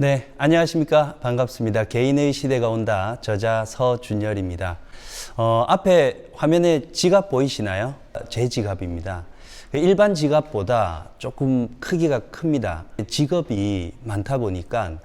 네, 안녕하십니까. 반갑습니다. 개인의 시대가 온다. 저자 서준열입니다. 앞에 화면에 지갑 보이시나요? 제 지갑입니다. 일반 지갑보다 조금 크기가 큽니다. 지갑이 많다 보니까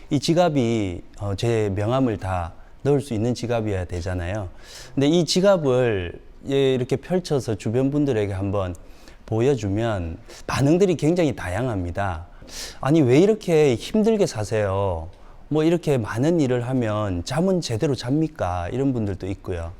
이 지갑이 제 명함을 다 넣을 수 있는 지갑이어야 되잖아요. 근데 이 지갑을 이렇게 펼쳐서 주변 분들에게 한번 보여주면 반응들이 굉장히 다양합니다. 아니, 왜 이렇게 힘들게 사세요? 뭐 이렇게 많은 일을 하면 잠은 제대로 잡니까? 이런 분들도 있고요.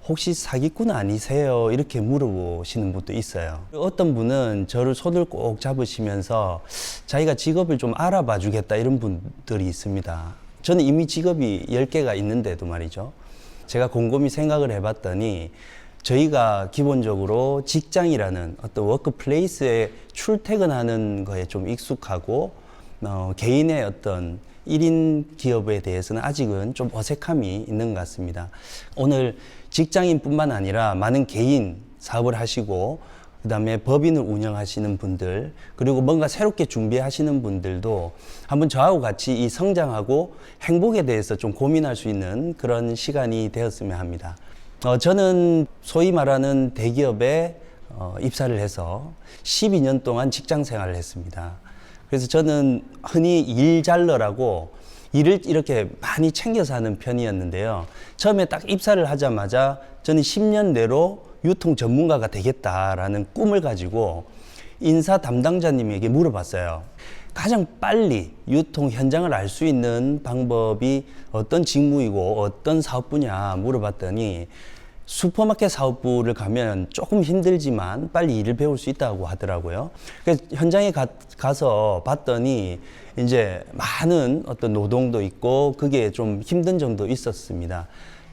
혹시 사기꾼 아니세요? 이렇게 물어보시는 분도 있어요. 어떤 분은 저를 손을 꼭 잡으시면서 자기가 직업을 좀 알아봐 주겠다 이런 분들이 있습니다. 저는 이미 직업이 10개가 있는데도 말이죠. 제가 곰곰이 생각을 해봤더니 저희가 기본적으로 직장이라는 어떤 워크플레이스에 출퇴근하는 거에 좀 익숙하고 개인의 어떤 1인 기업에 대해서는 아직은 좀 어색함이 있는 것 같습니다. 오늘 직장인뿐만 아니라 많은 개인 사업을 하시고 그다음에 법인을 운영하시는 분들 그리고 뭔가 새롭게 준비하시는 분들도 한번 저하고 같이 이 성장하고 행복에 대해서 좀 고민할 수 있는 그런 시간이 되었으면 합니다. 저는 소위 말하는 대기업에 입사를 해서 12년 동안 직장 생활을 했습니다. 그래서 저는 흔히 일잘러라고 일을 이렇게 많이 챙겨서 하는 편이었는데요. 처음에 딱 입사를 하자마자 저는 10년 내로 유통 전문가가 되겠다라는 꿈을 가지고 인사 담당자님에게 물어봤어요. 가장 빨리 유통 현장을 알 수 있는 방법이 어떤 직무이고 어떤 사업 분야 물어봤더니 슈퍼마켓 사업부를 가면 조금 힘들지만 빨리 일을 배울 수 있다고 하더라고요. 그래서 현장에 가서 봤더니 이제 많은 어떤 노동도 있고 그게 좀 힘든 점도 있었습니다.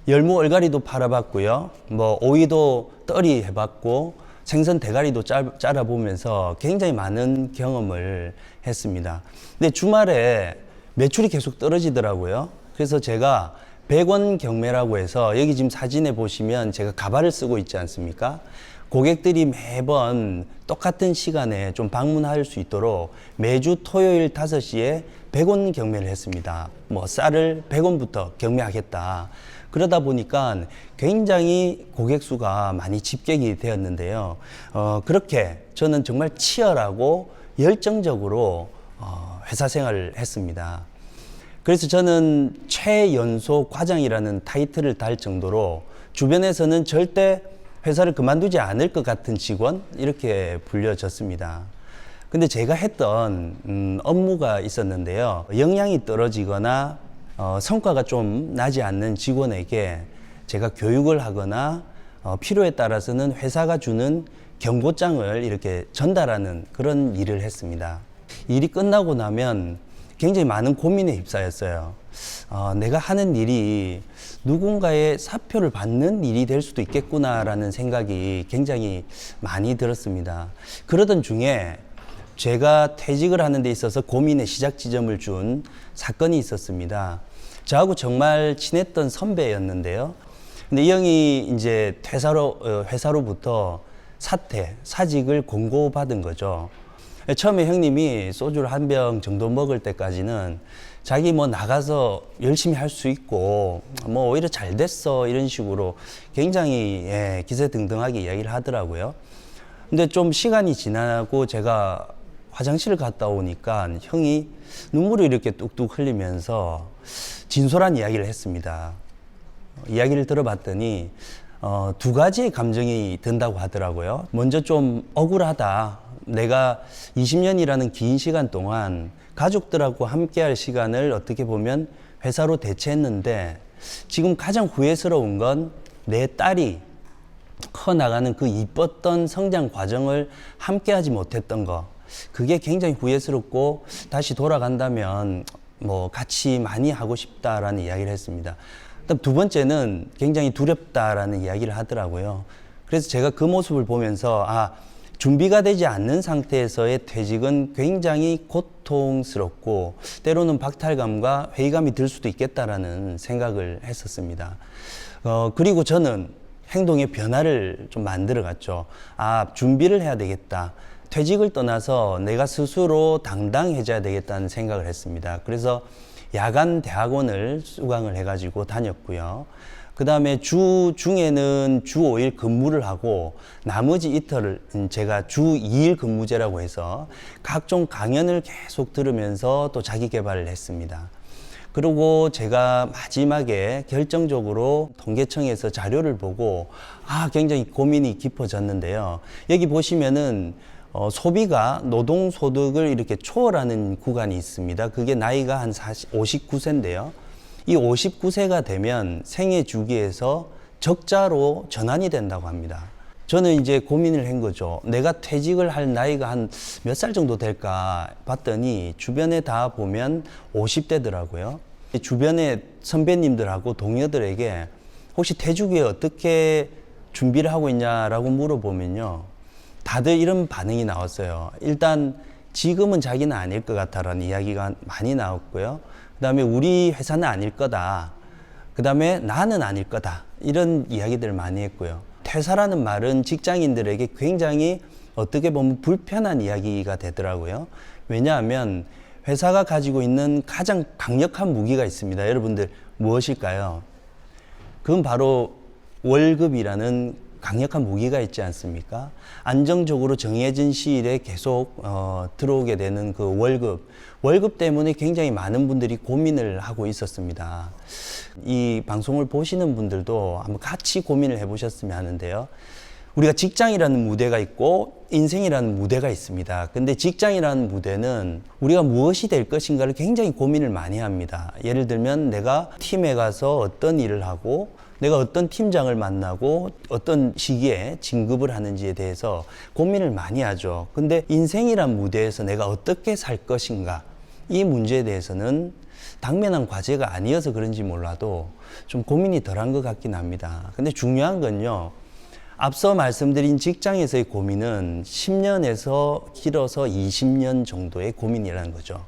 열무 얼갈이도 팔아봤고요. 뭐 오이도 떨이 해봤고 생선 대가리도 잘라보면서 굉장히 많은 경험을 했습니다. 근데 주말에 매출이 계속 떨어지더라고요. 그래서 제가 100원 경매라고 해서 여기 지금 사진에 보시면 제가 가발을 쓰고 있지 않습니까? 고객들이 매번 똑같은 시간에 좀 방문할 수 있도록 매주 토요일 5시에 100원 경매를 했습니다. 뭐 쌀을 100원부터 경매하겠다. 그러다 보니까 굉장히 고객 수가 많이 집객이 되었는데요. 그렇게 저는 정말 치열하고 열정적으로 회사 생활을 했습니다. 그래서 저는 최연소 과장이라는 타이틀을 달 정도로 주변에서는 절대 회사를 그만두지 않을 것 같은 직원 이렇게 불려졌습니다. 근데 제가 했던 업무가 있었는데요. 역량이 떨어지거나 성과가 좀 나지 않는 직원에게 제가 교육을 하거나 필요에 따라서는 회사가 주는 경고장을 이렇게 전달하는 그런 일을 했습니다. 일이 끝나고 나면 굉장히 많은 고민에 휩싸였어요. 내가 하는 일이 누군가의 사표를 받는 일이 될 수도 있겠구나라는 생각이 굉장히 많이 들었습니다. 그러던 중에 제가 퇴직을 하는 데 있어서 고민의 시작 지점을 준 사건이 있었습니다. 저하고 정말 친했던 선배였는데요. 근데 이 형이 이제 회사로부터 사직을 공고받은 거죠. 처음에 형님이 소주를 한 병 정도 먹을 때까지는 자기 뭐 나가서 열심히 할 수 있고 뭐 오히려 잘 됐어 이런 식으로 굉장히 기세등등하게 이야기를 하더라고요. 근데 좀 시간이 지나고 제가 화장실을 갔다 오니까 형이 눈물을 이렇게 뚝뚝 흘리면서 진솔한 이야기를 했습니다. 이야기를 들어봤더니 두 가지의 감정이 든다고 하더라고요. 먼저 좀 억울하다. 내가 20년이라는 긴 시간 동안 가족들하고 함께할 시간을 어떻게 보면 회사로 대체했는데 지금 가장 후회스러운 건 내 딸이 커나가는 그 이뻤던 성장 과정을 함께하지 못했던 거. 그게 굉장히 후회스럽고 다시 돌아간다면 뭐 같이 많이 하고 싶다라는 이야기를 했습니다. 그다음 두 번째는 굉장히 두렵다라는 이야기를 하더라고요. 그래서 제가 그 모습을 보면서 준비가 되지 않는 상태에서의 퇴직은 굉장히 고통스럽고 때로는 박탈감과 회의감이 들 수도 있겠다라는 생각을 했었습니다. 그리고 저는 행동의 변화를 좀 만들어 갔죠. 준비를 해야 되겠다. 퇴직을 떠나서 내가 스스로 당당해져야 되겠다는 생각을 했습니다. 그래서 야간 대학원을 수강을 해가지고 다녔고요. 그 다음에 주 중에는 주 5일 근무를 하고 나머지 이틀을 제가 주 2일 근무제라고 해서 각종 강연을 계속 들으면서 또 자기 개발을 했습니다. 그리고 제가 마지막에 결정적으로 통계청에서 자료를 보고 굉장히 고민이 깊어졌는데요. 여기 보시면은 소비가 노동소득을 이렇게 초월하는 구간이 있습니다. 그게 나이가 한 59세인데요. 이 59세가 되면 생애 주기에서 적자로 전환이 된다고 합니다. 저는 이제 고민을 한 거죠. 내가 퇴직을 할 나이가 한 몇 살 정도 될까 봤더니 주변에 다 보면 50대더라고요. 주변의 선배님들하고 동료들에게 혹시 퇴직 후에 어떻게 준비를 하고 있냐라고 물어보면요. 다들 이런 반응이 나왔어요. 일단 지금은 자기는 아닐 것 같다라는 이야기가 많이 나왔고요. 그 다음에 우리 회사는 아닐 거다. 그 다음에 나는 아닐 거다. 이런 이야기들을 많이 했고요. 퇴사라는 말은 직장인들에게 굉장히 어떻게 보면 불편한 이야기가 되더라고요. 왜냐하면 회사가 가지고 있는 가장 강력한 무기가 있습니다. 여러분들 무엇일까요? 그건 바로 월급이라는 강력한 무기가 있지 않습니까? 안정적으로 정해진 시일에 계속 들어오게 되는 그 월급 때문에 굉장히 많은 분들이 고민을 하고 있었습니다. 이 방송을 보시는 분들도 한번 같이 고민을 해보셨으면 하는데요. 우리가 직장이라는 무대가 있고 인생이라는 무대가 있습니다. 근데 직장이라는 무대는 우리가 무엇이 될 것인가를 굉장히 고민을 많이 합니다. 예를 들면 내가 팀에 가서 어떤 일을 하고 내가 어떤 팀장을 만나고 어떤 시기에 진급을 하는지에 대해서 고민을 많이 하죠. 근데 인생이란 무대에서 내가 어떻게 살 것인가, 이 문제에 대해서는 당면한 과제가 아니어서 그런지 몰라도 좀 고민이 덜한 것 같긴 합니다. 근데 중요한 건요, 앞서 말씀드린 직장에서의 고민은 10년에서 길어서 20년 정도의 고민이라는 거죠.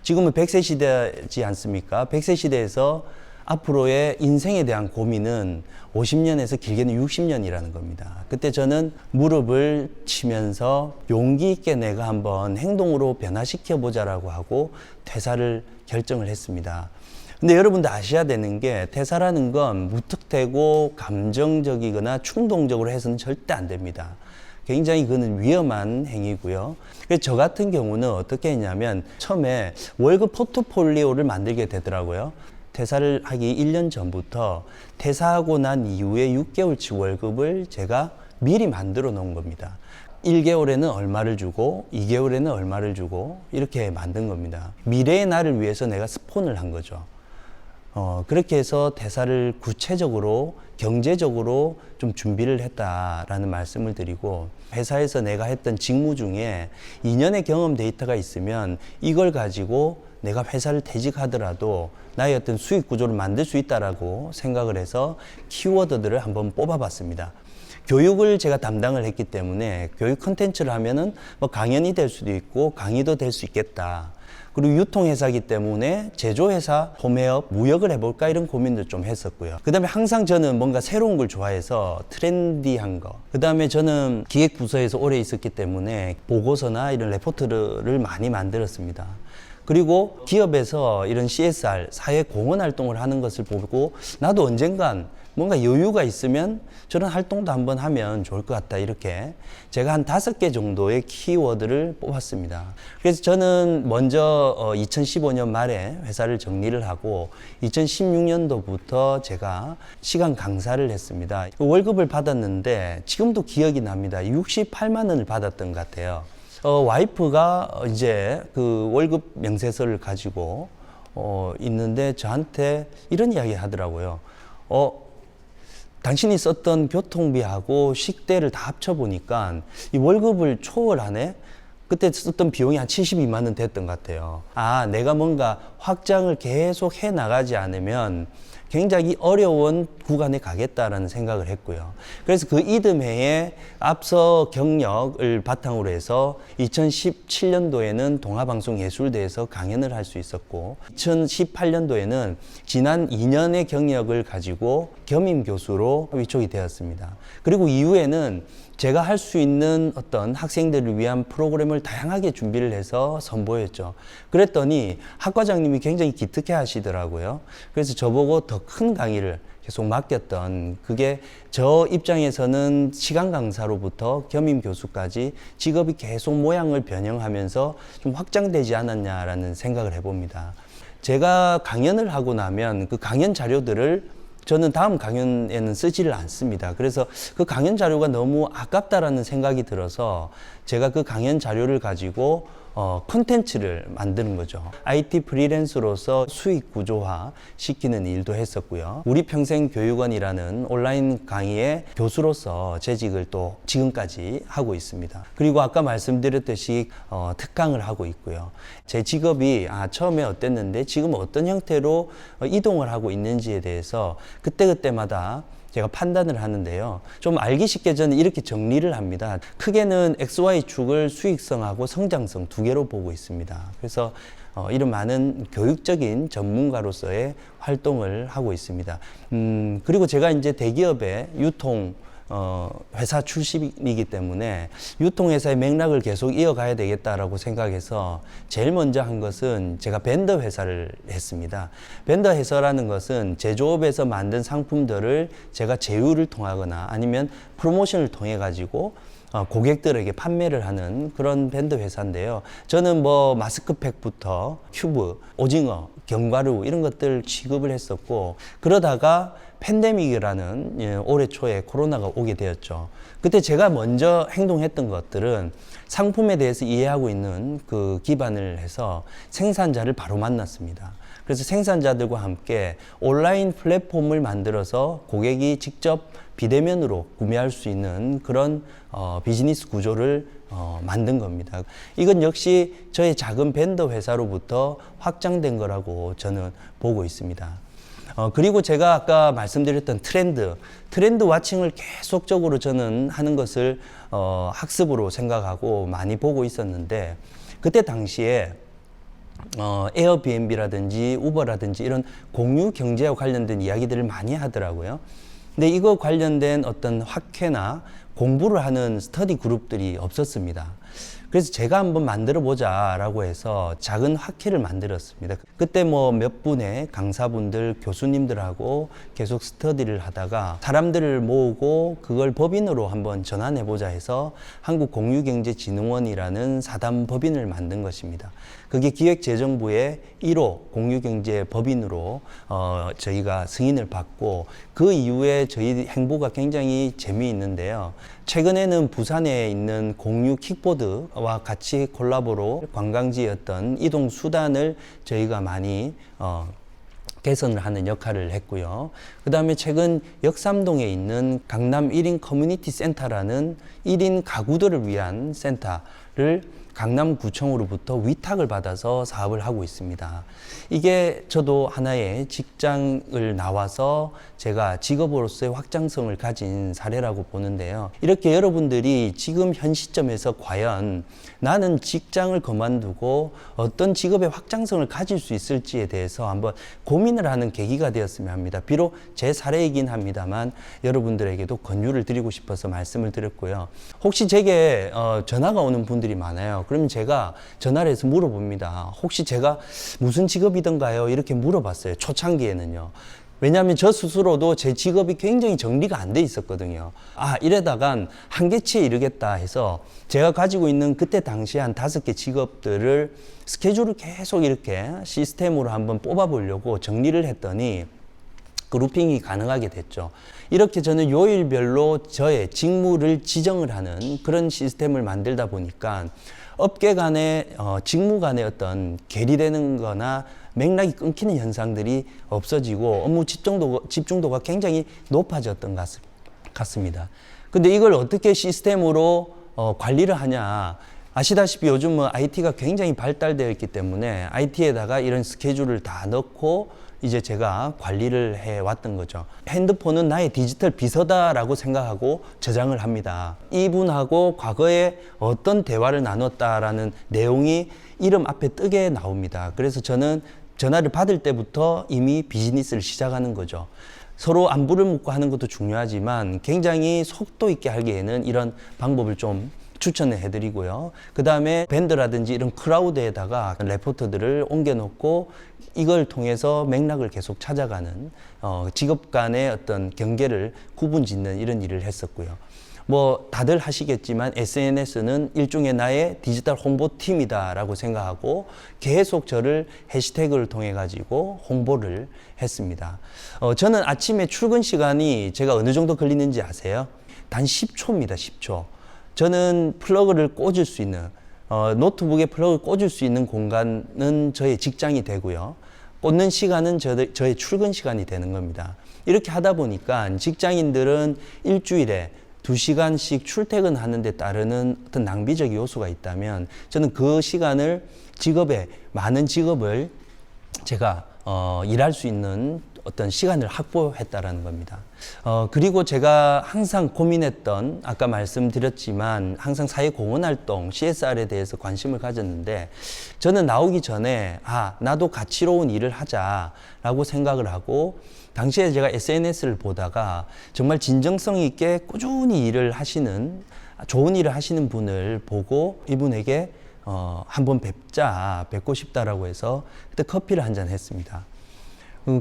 지금은 100세 시대지 않습니까? 100세 시대에서 앞으로의 인생에 대한 고민은 50년에서 길게는 60년이라는 겁니다. 그때 저는 무릎을 치면서 용기 있게 내가 한번 행동으로 변화시켜 보자라고 하고 퇴사를 결정을 했습니다. 근데 여러분들 아셔야 되는 게 퇴사라는 건 무턱대고 감정적이거나 충동적으로 해서는 절대 안 됩니다. 굉장히 그거는 위험한 행위고요. 그래서 저 같은 경우는 어떻게 했냐면 처음에 월급 포트폴리오를 만들게 되더라고요. 퇴사를 하기 1년 전부터 퇴사하고 난 이후에 6개월치 월급을 제가 미리 만들어 놓은 겁니다. 1개월에는 얼마를 주고 2개월에는 얼마를 주고 이렇게 만든 겁니다. 미래의 나를 위해서 내가 스폰을 한 거죠. 그렇게 해서 퇴사를 구체적으로 경제적으로 좀 준비를 했다라는 말씀을 드리고, 회사에서 내가 했던 직무 중에 2년의 경험 데이터가 있으면 이걸 가지고 내가 회사를 퇴직하더라도 나의 어떤 수익 구조를 만들 수 있다라고 생각을 해서 키워드들을 한번 뽑아봤습니다. 교육을 제가 담당을 했기 때문에 교육 콘텐츠를 하면은 뭐 강연이 될 수도 있고 강의도 될 수 있겠다. 그리고 유통회사이기 때문에 제조회사, 홈웨어, 무역을 해볼까 이런 고민도 좀 했었고요. 그 다음에 항상 저는 뭔가 새로운 걸 좋아해서 트렌디한 거. 그 다음에 저는 기획부서에서 오래 있었기 때문에 보고서나 이런 레포트를 많이 만들었습니다. 그리고 기업에서 이런 CSR, 사회 공헌 활동을 하는 것을 보고 나도 언젠간 뭔가 여유가 있으면 저런 활동도 한번 하면 좋을 것 같다, 이렇게 제가 한 5개 정도의 키워드를 뽑았습니다. 그래서 저는 먼저 2015년 말에 회사를 정리를 하고 2016년도부터 제가 시간 강사를 했습니다. 월급을 받았는데 지금도 기억이 납니다. 68만 원을 받았던 것 같아요. 와이프가 이제 그 월급 명세서를 가지고 있는데 저한테 이런 이야기 하더라고요. 당신이 썼던 교통비하고 식대를 다 합쳐보니까 이 월급을 초월하네? 그때 썼던 비용이 한 72만 원 됐던 것 같아요. 내가 뭔가 확장을 계속 해 나가지 않으면 굉장히 어려운 구간에 가겠다라는 생각을 했고요. 그래서 그 이듬해에 앞서 경력을 바탕으로 해서 2017년도에는 동아방송예술대에서 강연을 할 수 있었고, 2018년도에는 지난 2년의 경력을 가지고 겸임 교수로 위촉이 되었습니다. 그리고 이후에는 제가 할 수 있는 어떤 학생들을 위한 프로그램을 다양하게 준비를 해서 선보였죠. 그랬더니 학과장님이 굉장히 기특해 하시더라고요. 그래서 저보고 더 큰 강의를 계속 맡겼던, 그게 저 입장에서는 시간 강사로부터 겸임 교수까지 직업이 계속 모양을 변형하면서 좀 확장되지 않았냐라는 생각을 해봅니다. 제가 강연을 하고 나면 그 강연 자료들을 저는 다음 강연에는 쓰지를 않습니다. 그래서 그 강연 자료가 너무 아깝다라는 생각이 들어서 제가 그 강연 자료를 가지고 콘텐츠를 만드는 거죠. IT 프리랜서로서 수익 구조화 시키는 일도 했었고요. 우리평생교육원이라는 온라인 강의의 교수로서 재직을 또 지금까지 하고 있습니다. 그리고 아까 말씀드렸듯이 특강을 하고 있고요. 제 직업이 처음에 어땠는데 지금 어떤 형태로 이동을 하고 있는지에 대해서 그때그때마다 제가 판단을 하는데요. 좀 알기 쉽게 저는 이렇게 정리를 합니다. 크게는 XY축을 수익성하고 성장성 두 개로 보고 있습니다. 그래서 이런 많은 교육적인 전문가로서의 활동을 하고 있습니다. 그리고 제가 이제 대기업의 유통 회사 출신이기 때문에 유통회사의 맥락을 계속 이어가야 되겠다라고 생각해서 제일 먼저 한 것은 제가 벤더 회사를 했습니다. 벤더 회사라는 것은 제조업에서 만든 상품들을 제가 제휴를 통하거나 아니면 프로모션을 통해 가지고 고객들에게 판매를 하는 그런 밴드 회사인데요. 저는 뭐 마스크팩부터 큐브, 오징어, 견과류 이런 것들 취급을 했었고, 그러다가 팬데믹이라는 올해 초에 코로나가 오게 되었죠. 그때 제가 먼저 행동했던 것들은 상품에 대해서 이해하고 있는 그 기반을 해서 생산자를 바로 만났습니다. 그래서 생산자들과 함께 온라인 플랫폼을 만들어서 고객이 직접 비대면으로 구매할 수 있는 그런 비즈니스 구조를 만든 겁니다. 이건 역시 저의 작은 벤더 회사로부터 확장된 거라고 저는 보고 있습니다. 그리고 제가 아까 말씀드렸던 트렌드 와칭을 계속적으로 저는 하는 것을 학습으로 생각하고 많이 보고 있었는데, 그때 당시에 에어비앤비라든지 우버라든지 이런 공유 경제와 관련된 이야기들을 많이 하더라고요. 근데 이거 관련된 어떤 학회나 공부를 하는 스터디 그룹들이 없었습니다. 그래서 제가 한번 만들어 보자라고 해서 작은 학회를 만들었습니다. 그때 뭐 몇 분의 강사분들, 교수님들하고 계속 스터디를 하다가 사람들을 모으고 그걸 법인으로 한번 전환해 보자 해서 한국공유경제진흥원이라는 사단 법인을 만든 것입니다. 그게 기획재정부의 1호 공유경제법인으로 저희가 승인을 받고, 그 이후에 저희 행보가 굉장히 재미있는데요. 최근에는 부산에 있는 공유 킥보드와 같이 콜라보로 관광지였던 이동 수단을 저희가 많이 개선을 하는 역할을 했고요. 그 다음에 최근 역삼동에 있는 강남 1인 커뮤니티 센터라는 1인 가구들을 위한 센터를 강남구청으로부터 위탁을 받아서 사업을 하고 있습니다. 이게 저도 하나의 직장을 나와서 제가 직업으로서의 확장성을 가진 사례라고 보는데요. 이렇게 여러분들이 지금 현 시점에서 과연 나는 직장을 그만두고 어떤 직업의 확장성을 가질 수 있을지에 대해서 한번 고민을 하는 계기가 되었으면 합니다. 비록 제 사례이긴 합니다만 여러분들에게도 권유를 드리고 싶어서 말씀을 드렸고요. 혹시 제게 전화가 오는 분들이 많아요. 그러면 제가 전화를 해서 물어봅니다. 혹시 제가 무슨 직업이던가요? 이렇게 물어봤어요. 초창기에는요. 왜냐하면 저 스스로도 제 직업이 굉장히 정리가 안 돼 있었거든요. 이러다간 한계치에 이르겠다 해서 제가 가지고 있는 그때 당시에 한 5개 직업들을 스케줄을 계속 이렇게 시스템으로 한번 뽑아보려고 정리를 했더니 그루핑이 가능하게 됐죠. 이렇게 저는 요일별로 저의 직무를 지정을 하는 그런 시스템을 만들다 보니까 업계 간의 직무 간의 어떤 괴리되는 거나 맥락이 끊기는 현상들이 없어지고 업무 집중도가 굉장히 높아졌던 것 같습니다. 근데 이걸 어떻게 시스템으로 관리를 하냐. 아시다시피 요즘은 IT가 굉장히 발달되어 있기 때문에 IT에다가 이런 스케줄을 다 넣고 이제 제가 관리를 해왔던 거죠. 핸드폰은 나의 디지털 비서다라고 생각하고 저장을 합니다. 이분하고 과거에 어떤 대화를 나눴다라는 내용이 이름 앞에 뜨게 나옵니다. 그래서 저는 전화를 받을 때부터 이미 비즈니스를 시작하는 거죠. 서로 안부를 묻고 하는 것도 중요하지만 굉장히 속도 있게 하기에는 이런 방법을 좀 추천을 해드리고요. 그 다음에 밴드라든지 이런 크라우드에다가 레포터들을 옮겨놓고 이걸 통해서 맥락을 계속 찾아가는 직업 간의 어떤 경계를 구분 짓는 이런 일을 했었고요. 뭐 다들 하시겠지만 SNS는 일종의 나의 디지털 홍보팀이다라고 생각하고 계속 저를 해시태그를 통해 가지고 홍보를 했습니다. 저는 아침에 출근 시간이 제가 어느 정도 걸리는지 아세요? 단 10초입니다. 10초. 저는 플러그를 꽂을 수 있는 노트북에 플러그를 꽂을 수 있는 공간은 저의 직장이 되고요. 꽂는 시간은 저의 출근 시간이 되는 겁니다. 이렇게 하다 보니까 직장인들은 일주일에 2시간씩 출퇴근하는 데 따르는 어떤 낭비적 요소가 있다면 저는 그 시간을 많은 직업을 제가 일할 수 있는 어떤 시간을 확보했다라는 겁니다. 그리고 제가 항상 고민했던, 아까 말씀드렸지만 항상 사회공헌활동, CSR에 대해서 관심을 가졌는데 저는 나오기 전에 나도 가치로운 일을 하자라고 생각을 하고 당시에 제가 SNS를 보다가 정말 진정성 있게 꾸준히 일을 하시는, 좋은 일을 하시는 분을 보고 이분에게 한번 뵙고 싶다라고 해서 그때 커피를 한 잔 했습니다.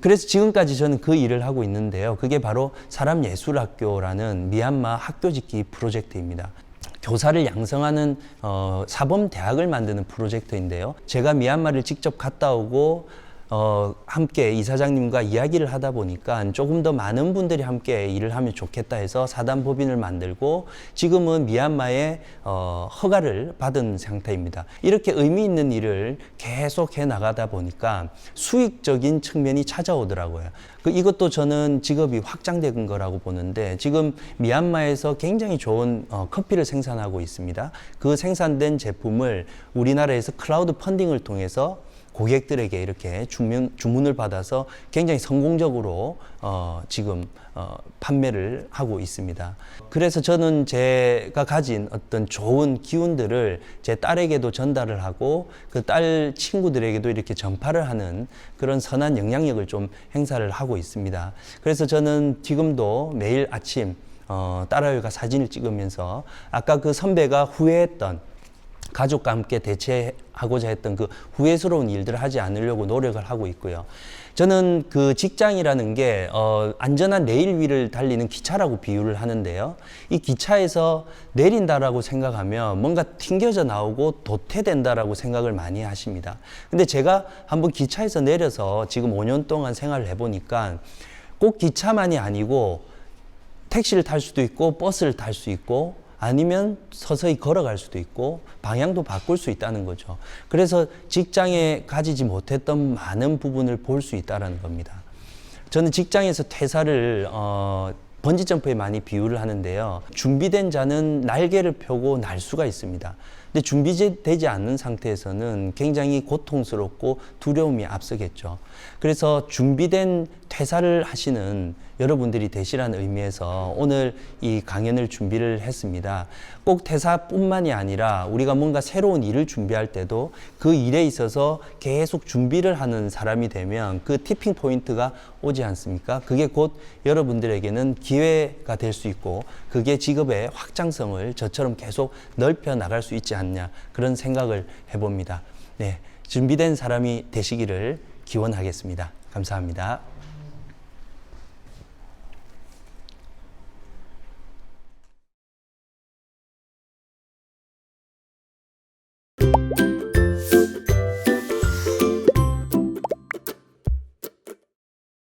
그래서 지금까지 저는 그 일을 하고 있는데요. 그게 바로 사람예술학교라는 미얀마 학교 짓기 프로젝트입니다. 교사를 양성하는 사범대학을 만드는 프로젝트인데요. 제가 미얀마를 직접 갔다 오고 함께 이사장님과 이야기를 하다 보니까 조금 더 많은 분들이 함께 일을 하면 좋겠다 해서 사단법인을 만들고 지금은 미얀마의 허가를 받은 상태입니다. 이렇게 의미 있는 일을 계속 해 나가다 보니까 수익적인 측면이 찾아오더라고요. 이것도 저는 직업이 확장된 거라고 보는데 지금 미얀마에서 굉장히 좋은 커피를 생산하고 있습니다. 그 생산된 제품을 우리나라에서 클라우드 펀딩을 통해서 고객들에게 이렇게 주문을 받아서 굉장히 성공적으로 지금 판매를 하고 있습니다. 그래서 저는 제가 가진 어떤 좋은 기운들을 제 딸에게도 전달을 하고 그 딸 친구들에게도 이렇게 전파를 하는 그런 선한 영향력을 좀 행사를 하고 있습니다. 그래서 저는 지금도 매일 아침 딸아이가 사진을 찍으면서 아까 그 선배가 후회했던 가족과 함께 대체하고자 했던 그 후회스러운 일들을 하지 않으려고 노력을 하고 있고요. 저는 그 직장이라는 게 안전한 레일 위를 달리는 기차라고 비유를 하는데요. 이 기차에서 내린다라고 생각하면 뭔가 튕겨져 나오고 도태된다라고 생각을 많이 하십니다. 근데 제가 한번 기차에서 내려서 지금 5년 동안 생활을 해보니까 꼭 기차만이 아니고 택시를 탈 수도 있고 버스를 탈 수 있고 아니면 서서히 걸어갈 수도 있고 방향도 바꿀 수 있다는 거죠. 그래서 직장에 가지지 못했던 많은 부분을 볼 수 있다는 겁니다. 저는 직장에서 퇴사를 번지점프에 많이 비유를 하는데요. 준비된 자는 날개를 펴고 날 수가 있습니다. 근데 준비되지 않는 상태에서는 굉장히 고통스럽고 두려움이 앞서겠죠. 그래서 준비된 퇴사를 하시는 여러분들이 되시라는 의미에서 오늘 이 강연을 준비를 했습니다. 꼭 퇴사뿐만이 아니라 우리가 뭔가 새로운 일을 준비할 때도 그 일에 있어서 계속 준비를 하는 사람이 되면 그 티핑 포인트가 오지 않습니까? 그게 곧 여러분들에게는 기회가 될 수 있고 그게 직업의 확장성을 저처럼 계속 넓혀 나갈 수 있지 않냐 그런 생각을 해봅니다. 네, 준비된 사람이 되시기를 기원하겠습니다. 감사합니다.